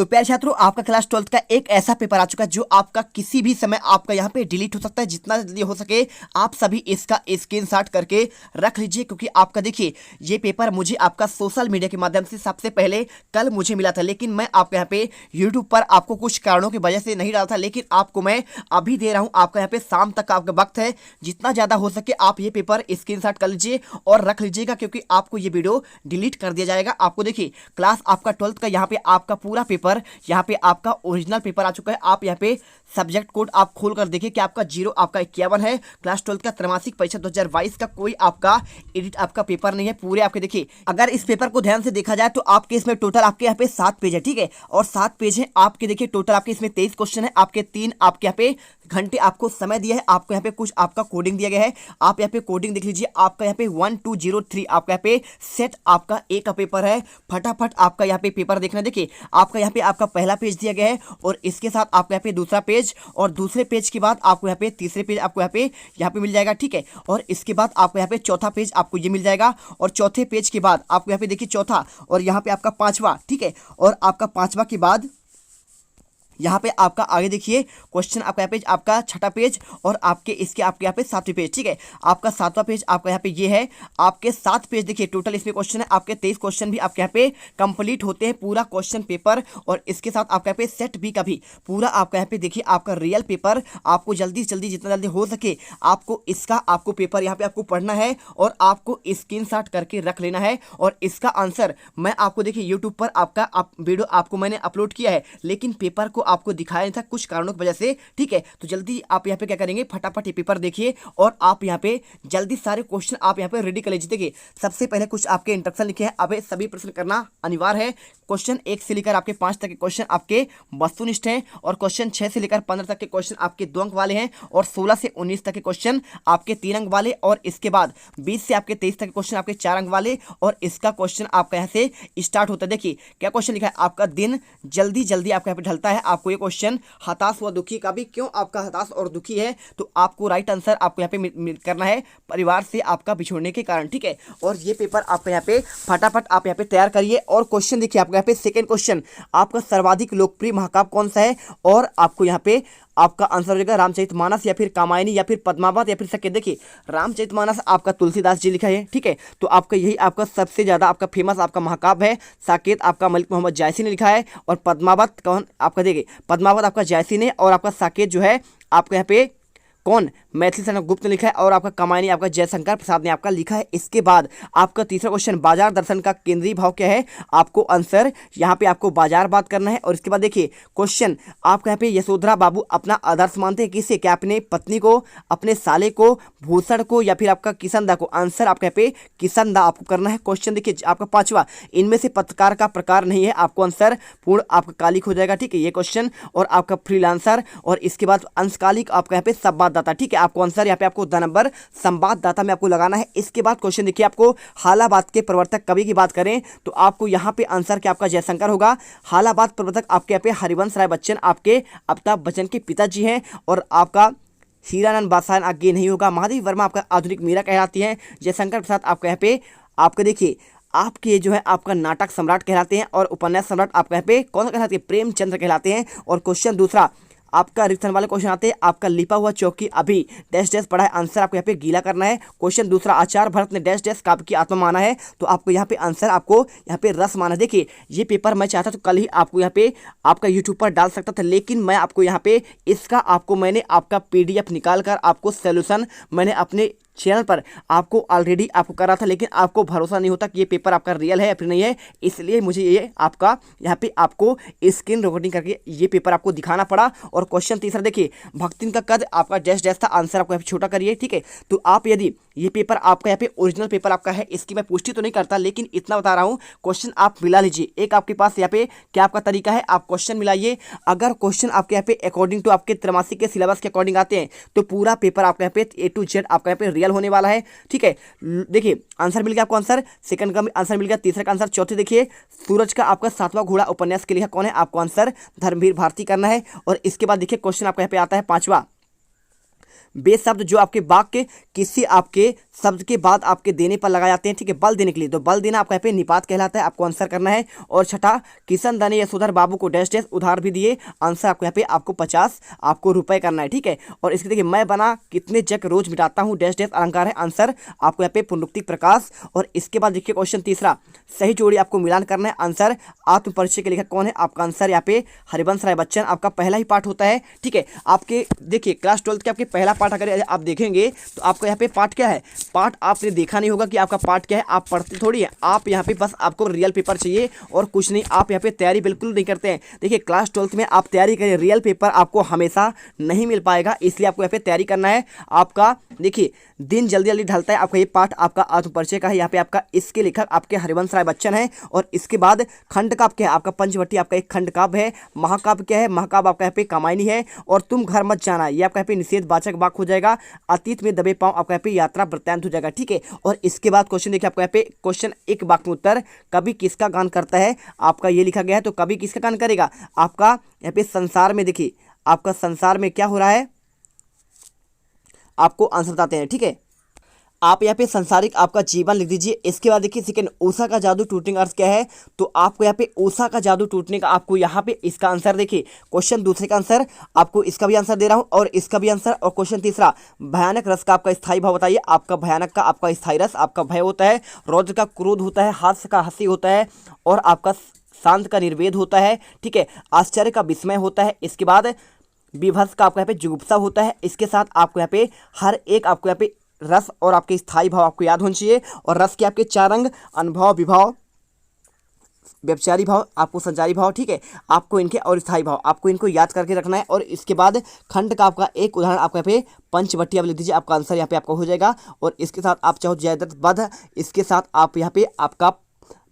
तो प्यारे छात्रों, आपका क्लास 12th का एक ऐसा पेपर आ चुका है जो आपका किसी भी समय आपका यहाँ पे डिलीट हो सकता है। जितना जल्दी हो सके आप सभी इसका स्क्रीनशॉट करके रख लीजिए, क्योंकि आपका देखिए ये पेपर मुझे आपका सोशल मीडिया के माध्यम से सबसे पहले कल मुझे मिला था, लेकिन मैं आपके यहाँ पे यूट्यूब पर आपको कुछ कारणों की वजह से नहीं डाला था। लेकिन आपको मैं अभी दे रहा हूँ, आपका यहाँ पे शाम तक आपका वक्त है, जितना ज़्यादा हो सके आप ये पेपर स्क्रीनशॉट कर लीजिए और रख लीजिएगा, क्योंकि आपको ये वीडियो डिलीट कर दिया जाएगा। आपको देखिए क्लास आपका 12th का यहाँ पे आपका पूरा पेपर, यहाँ पे आपका ओरिजिनल पेपर आ चुका है। आप यहाँ पे सब्जेक्ट कोड आप खोल कर देखिए कि आपका 0 आपका 51 है। क्लास 12th का त्रैमासिक परीक्षा 2022 का कोई आपका एडिट आपका पेपर नहीं है। पूरे आपके देखिए, अगर इस पेपर को ध्यान से देखा जाए तो आपके इसमें टोटल आपके यहाँ पे 7 पेज है, ठीक है, और 7 पेज है आपके। देखिए टोटल आपके इसमें 23 क्वेश्चन है। आपके 3 आपके यहाँ पे घंटे आपको समय दिया है। आपको यहाँ पे कुछ आपका कोडिंग दिया गया है, आप यहाँ पे कोडिंग देख लीजिए। आपका यहाँ पे 1203 आपका यहाँ पे सेट आपका ए का पेपर है। फटाफट आपका यहाँ पे पेपर देखना। देखिए आपका यहाँ पे आपका पहला पेज दिया गया है और इसके साथ आपका यहाँ पे दूसरा पेज, और दूसरे पेज के बाद आपको यहाँ पे तीसरे पेज आपको यहाँ पे मिल जाएगा, ठीक है, और इसके बाद आपको यहाँ पे चौथा पेज आपको ये मिल जाएगा, और चौथे पेज के बाद आपको यहाँ पे देखिए चौथा, और यहाँ पे आपका पांचवा, ठीक है, और आपका पांचवा के बाद यहाँ पे आपका आगे देखिए क्वेश्चन आपका यहाँ पे आपका छठा पेज, और आपके इसके आपके यहाँ पे 7वें पेज, ठीक है, आपका 7वां पेज आपका यहाँ पे ये है। आपके 7 पेज देखिए टोटल इसमें क्वेश्चन है। आपके 23 क्वेश्चन भी आपके यहाँ पे कंप्लीट होते हैं, पूरा क्वेश्चन पेपर, और इसके साथ आपका यहाँ पे सेट बी का भी पूरा आपका यहाँ पे देखिए आपका रियल पेपर। आपको जल्दी से जल्दी जितना जल्दी हो सके आपको इसका आपको पेपर यहाँ पे आपको पढ़ना है और आपको स्क्रीनशॉट करके रख लेना है। और इसका आंसर मैं आपको देखिए यूट्यूब पर आपका वीडियो आपको मैंने अपलोड किया है, लेकिन पेपर को आपको दिखाया नहीं था कुछ कारणों की वजह से, ठीक है। तो जल्दी आप यहाँ पे क्या करेंगे, फटाफट ये पेपर देखिए और आप यहाँ पे जल्दी सारे क्वेश्चन आप यहाँ पे रेडी कर लीजिए। देखिए सबसे पहले कुछ आपके इंस्ट्रक्शन लिखे हैं, अब सभी प्रश्न करना अनिवार्य है। क्वेश्चन 1 से लेकर आपके 5 तक के क्वेश्चन आपके वस्तुनिष्ठ हैं, और क्वेश्चन 6 से लेकर 15 तक के क्वेश्चन आपके 2 अंक वाले हैं, और 16 से 19 तक के क्वेश्चन आपके 3 अंक वाले, और इसके बाद 20 से आपके 23 तक के क्वेश्चन आपके 4 अंक वाले, और इसका क्वेश्चन आपका यहाँ से स्टार्ट होता है। देखिए क्या क्वेश्चन लिखा है, आपका दिन जल्दी जल्दी आपका यहाँ पे ढलता है। आपको ये क्वेश्चन हताश व दुखी का भी, क्यों आपका हताश और दुखी है, तो आपको राइट आंसर आपको यहाँ पे करना है, परिवार से आपका बिछोड़ने के कारण, ठीक है। और ये पेपर आपका यहाँ पे फटाफट आप यहाँ पे तैयार करिए। और क्वेश्चन देखिए आपका यहाँ पे सेकंड क्वेश्चन, आपका सर्वाधिक लोकप्रिय महाकाव्य कौन सा है, और आपको यहाँ पे आपका आंसर हो जाएगा रामचरितमानस या फिर कामायनी या फिर पद्मावत या फिर सकेत। देखिए रामचरितमानस आपका तुलसीदास जी लिखा है, ठीक है, तो आपका यही आपका सबसे ज्यादा आपका फेमस आपका महाकाव्य है। साकेत आपका मलिक मोहम्मद जायसी ने लिखा है, और पद्मावत कौन आपका देखिए पद्मावत आपका जायसी ने, और आपका साकेत जो है आपका यहाँ पे कौन मैथिली शरण गुप्त ने लिखा है, और आपका कमायनी आपका जयशंकर प्रसाद ने आपका लिखा है। इसके बाद आपका तीसरा क्वेश्चन, बाजार दर्शन का केंद्रीय भाव क्या है, आपको आंसर यहाँ पे आपको बाजार बात करना है। और इसके बाद देखिए क्वेश्चन आपका यहाँ पे यशोधरा बाबू अपना आदर्श मानते हैं किसे, क्या अपने पत्नी को, अपने साले को, भूषण को, या फिर आपका किशनदा को। आंसर आपका यहाँ पे किशनदा आपको करना है। क्वेश्चन देखिए आपका पांचवा, इनमें से पत्रकार का प्रकार नहीं है, आपको आंसर पूर्ण आपका कालिक हो जाएगा, ठीक है, ये क्वेश्चन। और आपका फ्रीलांसर, और इसके बाद अंशकालिक आपका यहाँ पे संवाददाता, ठीक है, आपको आंसर यहाँ पे आपको द नंबर संवाददाता में आपको लगाना है। इसके बाद क्वेश्चन देखिए आपको हालाबाद के प्रवर्तक कवि की बात करें तो आपको यहाँ पे आंसर क्या आपका जयशंकर होगा। हालाबाद प्रवर्तक आपके यहाँ पे हरिवंश राय बच्चन आपके अमिताभ बच्चन के पिताजी हैं, और आपका हीरानंद बादशाह आगे नहीं होगा। महादेवी वर्मा आपका आधुनिक मीरा कहलाती है। जयशंकर प्रसाद आपका यहाँ पे आपका देखिए आपके जो है आपका नाटक सम्राट कहलाते हैं, और उपन्यास सम्राट आपका यहाँ पे कौन सा कहलाते हैं, प्रेमचंद्र कहलाते हैं। और क्वेश्चन दूसरा आपका रिक्शन वाले क्वेश्चन आते हैं, आपका लिपा हुआ चौकी अभी डैश डैश पढ़ा है, आंसर आपको यहाँ पे गीला करना है। क्वेश्चन दूसरा, आचार्य भरत ने डैश डैश काव्य की आत्मा माना है, तो आपको यहाँ पे आंसर आपको यहाँ पे रस माना है। देखिए ये पेपर मैं चाहता तो कल ही आपको यहाँ पे आपका यूट्यूब पर डाल सकता था, लेकिन मैं आपको यहाँ पे इसका आपको मैंने आपका PDF निकाल कर आपको सोल्यूशन मैंने अपने चैनल पर आपको ऑलरेडी आपको करा था, लेकिन आपको भरोसा नहीं होता कि ये पेपर आपका रियल है या फिर नहीं है, इसलिए मुझे ये आपका यहाँ पे आपको स्क्रीन रिकॉर्डिंग करके ये पेपर आपको दिखाना पड़ा। और क्वेश्चन तीसरा देखिए, भक्तिन का कद आपका डैश डैश था, आंसर आपको यहाँ पे छोटा करिए, ठीक है। तो आप यदि ये पेपर आपका यहाँ पे ओरिजिनल पेपर आपका है, इसकी मैं पुष्टि तो नहीं करता, लेकिन इतना बता रहा हूँ क्वेश्चन आप मिला लीजिए। एक आपके पास यहाँ पे क्या आपका तरीका है, आप क्वेश्चन मिलाइए। अगर क्वेश्चन आपके यहाँ पे अकॉर्डिंग टू आपके त्रैमासिक के सिलेबस के अकॉर्डिंग आते हैं तो पूरा पेपर आपका यहाँ पे A to Z आपका यहाँ पे रियल होने वाला है, ठीक है। देखिए आंसर मिल गया आपको, आंसर सेकंड का आंसर मिल गया, तीसरा का आंसर। चौथे देखिए सूरज का आपका 7वां घोड़ा उपन्यास के लिखा कौन है, आपको आंसर धर्मवीर भारती करना है। और इसके बाद देखिए क्वेश्चन आपका यहाँ पे आता है 5वां, बेशब्द जो आपके वाक्य किसी आपके शब्द के बाद आपके देने पर लगाए जाते हैं, ठीक है, बल देने के लिए। तो बल देना आपका यहाँ पे निपात कहलाता है, आपको आंसर करना है। और छठा, किशन दाने यशोधर बाबू को डैश डैश उधार भी दिए, आंसर आपको यहाँ पे आपको 50 आपको रुपए करना है, ठीक है। और इसके देखिए, मैं बना कितने जग रोज मिटाता हूँ डैश डैश अलंकार है, आंसर आपको यहाँ पे पुनरुक्ति प्रकाश। और इसके बाद देखिए क्वेश्चन तीसरा, सही जोड़ी आपको मिलान करना है, आंसर आत्म परिचय के लेखक कौन है, आपका आंसर यहाँ पे हरिवंश राय बच्चन। आपका पहला ही पार्ट होता है, ठीक है। आपके देखिए क्लास 12 के आपके पहला पार्ट अगर आप देखेंगे तो आपका यहाँ पे पार्ट क्या है, पार्ट आपने देखा नहीं होगा कि आपका पार्ट क्या है, आप पढ़ते थोड़ी है, आप यहाँ पे बस आपको रियल पेपर चाहिए और कुछ नहीं, आप यहाँ पे तैयारी बिल्कुल नहीं करते हैं। देखिए क्लास 12 में आप तैयारी करें, रियल पेपर आपको हमेशा नहीं मिल पाएगा, इसलिए आपको यहाँ पे तैयारी करना है। आपका देखिए दिन जल्दी जल्दी ढलता है, आपका ये पार्ट आपका आत्म परिचय का है, यहाँ पे आपका इसके लेखक आपके हरिवंश राय बच्चन है। और इसके बाद खंड काव्य क्या है, आपका पंचवटी आपका एक खंड काव्य है। महाकाव्य क्या है, महाकाव्य आपका यहाँ पे कामायनी है। और तुम घर मत जाना, ये आपका यहाँ पे निषेध वाचक वाक्य हो जाएगा। अतीत में दबे पांव आपका यहाँ पे यात्रा वृत्तांत हो जाएगा, ठीक है। और इसके बाद क्वेश्चन देखिए आपको यहाँ पे क्वेश्चन एक वाक्य में उत्तर, कवि किसका गान करता है, आपका ये लिखा गया है। तो कवि किसका गान करेगा, आपका यहाँ पे संसार में, देखिए आपका संसार में क्या हो रहा है, आपको आंसर बताते हैं, ठीक है। आप यहाँ पे संसारिक आपका जीवन लिख दीजिए। इसके बाद देखिए सेकंड, उषा का जादू टूटने का अर्थ क्या है, तो आपको यहाँ पे उषा का जादू टूटने का आपको यहाँ पे इसका आंसर देखिए, क्वेश्चन दूसरे का आंसर आपको इसका भी आंसर दे रहा हूँ और इसका भी आंसर। और क्वेश्चन तीसरा, भयानक रस का आपका स्थायी भाव बताइए, आपका भयानक का आपका स्थायी रस आपका भय होता है, रौद्र का क्रोध होता है, हास्य का हंसी होता है और आपका शांत का निर्वेद होता है, ठीक है। आश्चर्य का विस्मय होता है। इसके बाद विभत्स का आपको यहाँ पे जुगुप्सा होता है। इसके साथ आपको यहाँ पे हर एक आपको यहाँ पे रस और आपके स्थायी भाव आपको याद होने चाहिए। और रस के आपके 4 अंग, अनुभव, विभाव, व्यभिचारी भाव, आपको संचारी भाव, ठीक है। आपको इनके और स्थायी भाव आपको इनको याद करके रखना है। और इसके बाद खंड का आपका एक उदाहरण आपको यहाँ पे पंचवटी आप लिख दीजिए, आपका आंसर यहाँ पे आपका हो जाएगा। और इसके साथ आप चाहो जयद्रथ वध, इसके साथ आप यहाँ पे आपका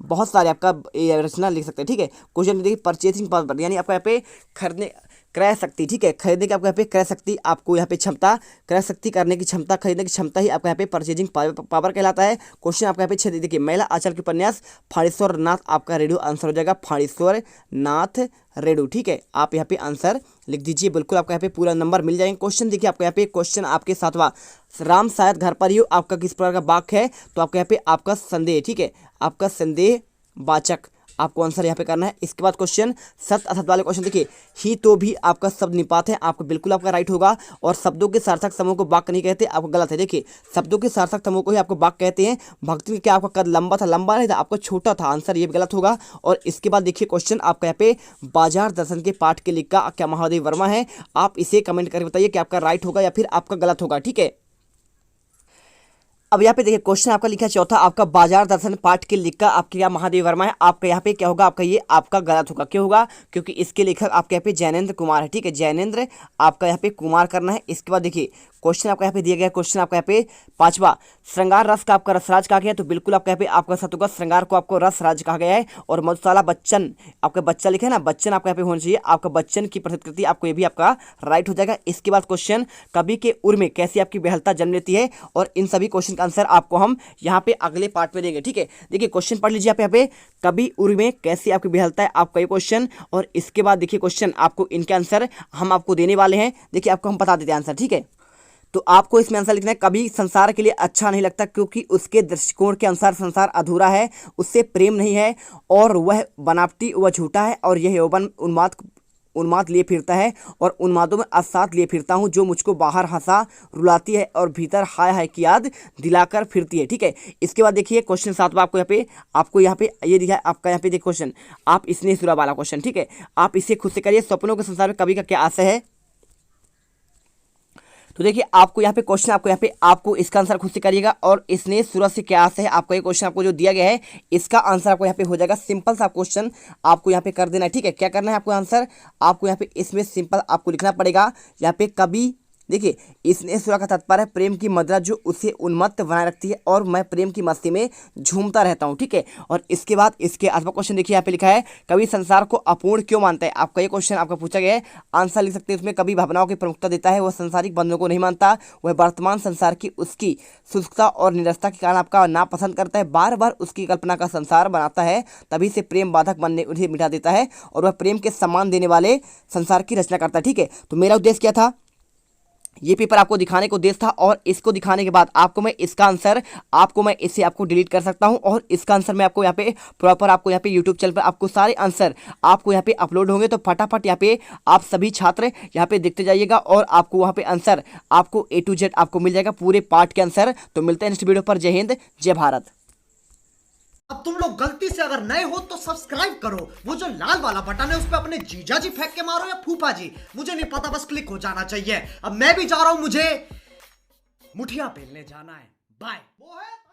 बहुत सारे आपका रचना लिख सकते हैं, ठीक है। क्वेश्चन देखिए परचेसिंग पावर, यानी आपको यहाँ पे खरीदने क्रय शक्ति, ठीक है, खरीदने की आपको यहाँ पे क्रय शक्ति, आपको यहाँ पे क्षमता, क्रय शक्ति करने की क्षमता, खरीदने की क्षमता ही आपका यहाँ पे परचेजिंग पावर कहलाता है। क्वेश्चन आपका यहाँ पे 6 देखिए, महिला आचार्य के उपन्यास फाड़ेश्वर नाथ, आपका रेडियो आंसर हो जाएगा फाड़ेश्वर नाथ रेडू, ठीक है। आप यहाँ पे आंसर लिख दीजिए, बिल्कुल आपको यहाँ पे पूरा नंबर मिल जाएंगे। क्वेश्चन देखिए आपको यहाँ पे क्वेश्चन आपके 7वां, राम शायद घर पर ही हो, आपका किस प्रकार का वाक्य है, तो आपको यहाँ पे आपका संदेह, ठीक है, आपका संदेह वाचक आपको आंसर यहाँ पे करना है। इसके बाद क्वेश्चन सत्य असत वाले क्वेश्चन देखिए, ही तो भी आपका शब्द निपात है, आपको बिल्कुल आपका राइट होगा। और शब्दों के सार्थक समूह को वाक्य नहीं कहते, आपको गलत है। देखिए शब्दों के सार्थक समूह को ही आपको वाक्य कहते हैं। भक्ति में क्या आपका कद लंबा था, लंबा नहीं था, आपका छोटा था, आंसर ये गलत होगा। और इसके बाद देखिए क्वेश्चन आपका यहाँ पे बाजार दर्शन के पाठ के लिखा क्या महादेव वर्मा है, आप इसे कमेंट करके बताइए कि आपका राइट होगा या फिर आपका गलत होगा, ठीक है। अब यहाँ पे देखिए क्वेश्चन आपका लिखा है चौथा, आपका बाजार दर्शन पाठ के लिखा आपके यहाँ महादेव वर्मा है, आपका यहाँ पे क्या होगा, आपका ये आपका गलत होगा। क्यों होगा, क्योंकि इसके लेखक आपके यहाँ पे जैनेन्द्र कुमार है, ठीक है, जैनेन्द्र आपका यहाँ पे कुमार करना है। इसके बाद देखिए क्वेश्चन आपका यहाँ पे दिया गया, क्वेश्चन आपका यहाँ पे 5वां, श्रृंगार रस का आपका रसराज कहा गया है, तो बिल्कुल आपका यहाँ पे आपका सत्य होगा, श्रृंगार को आपको रसराज कहा गया है। और मधुशाला बच्चन, आपका बच्चा लिखा है ना, बच्चन आपका यहाँ पे होना चाहिए, आपका बच्चन की प्रतिकृति, आपको ये भी आपका राइट हो जाएगा। इसके बाद क्वेश्चन, कवि के उर में कैसी आपकी बेहलता जन्म लेती है, और इन सभी क्वेश्चन का आंसर आपको हम यहाँ पे अगले पार्ट में देंगे, ठीक है। देखिए क्वेश्चन पढ़ लीजिए आप यहाँ पे, कवि उर में कैसी आपकी बेहलता है, आपका ये क्वेश्चन। और इसके बाद देखिए क्वेश्चन आपको इनके आंसर हम आपको देने वाले हैं, देखिए आपको हम बता देते हैं आंसर, ठीक है। तो आपको इसमें आंसर लिखना है, कभी संसार के लिए अच्छा नहीं लगता क्योंकि उसके दृष्टिकोण के अनुसार संसार अधूरा है, उससे प्रेम नहीं है और वह बनावटी, वह झूठा है और यह यौवन उन्माद लिए फिरता है और उन्मादों में अवसाद लिए फिरता हूँ, जो मुझको बाहर हंसा रुलाती है और भीतर हाय हाय की याद दिलाकर फिरती है, ठीक है। इसके बाद देखिए क्वेश्चन 7वां आपको यहाँ पे ये दिखा है, आपका यहाँ पे देखिए क्वेश्चन, आप इसने सुरा वाला क्वेश्चन, ठीक है, आप इसे खुद से करिए, सपनों के संसार में कवि का क्या आशय है। तो देखिए आपको यहाँ पे क्वेश्चन, आपको यहाँ पे आपको इसका आंसर खुद से करिएगा। और इसने सूरज से क्या आशय है, आपको ये क्वेश्चन आपको जो दिया गया है इसका आंसर आपको यहाँ पे हो जाएगा। सिंपल सा क्वेश्चन आपको यहाँ पे कर देना है, ठीक है। क्या करना है आपको आंसर, आपको यहाँ पे इसमें सिंपल आपको लिखना पड़ेगा यहाँ पे कवि, देखिए इसने सुरा का तात्पर्य है प्रेम की मदिरा जो उसे उन्मत्त बनाए रखती है और मैं प्रेम की मस्ती में झूमता रहता हूँ, ठीक है। और इसके बाद इसके अथवा क्वेश्चन देखिए यहाँ पे लिखा है, कवि संसार को अपूर्ण क्यों मानता है, आपका ये क्वेश्चन आपका पूछा गया है, आंसर लिख सकते हैं इसमें। कवि भावनाओं की प्रमुखता देता है, वह संसारिक बंधनों को नहीं मानता, वह वर्तमान संसार की उसकी शुष्कता और निरसता के कारण आपका नापसंद करता है, बार बार उसकी कल्पना का संसार बनाता है, तभी से प्रेम बाधक बनने उन्हें मिटा देता है और वह प्रेम के सम्मान देने वाले संसार की रचना करता है, ठीक है। तो मेरा उद्देश्य क्या था, ये पेपर आपको दिखाने को देता था और इसको दिखाने के बाद आपको मैं इसका आंसर आपको डिलीट कर सकता हूं और इसका आंसर मैं आपको यहाँ पे प्रॉपर आपको यहाँ पे यूट्यूब चैनल पर आपको सारे आंसर आपको यहाँ पे अपलोड होंगे। तो फटाफट यहाँ पे आप सभी छात्र यहाँ पे देखते जाइएगा और आपको वहाँ पे आंसर आपको A to Z आपको मिल जाएगा पूरे पार्ट के आंसर। तो मिलते हैं नेक्स्ट वीडियो पर। जय हिंद, जय भारत। अब तुम लोग गलती से अगर नए हो तो सब्सक्राइब करो, वो जो लाल वाला बटन है उस पर अपने जीजा जी फेंक के मारो या फूफा जी, मुझे नहीं पता, बस क्लिक हो जाना चाहिए। अब मैं भी जा रहा हूं, मुझे मुठिया पेलने जाना है। बाय। वो है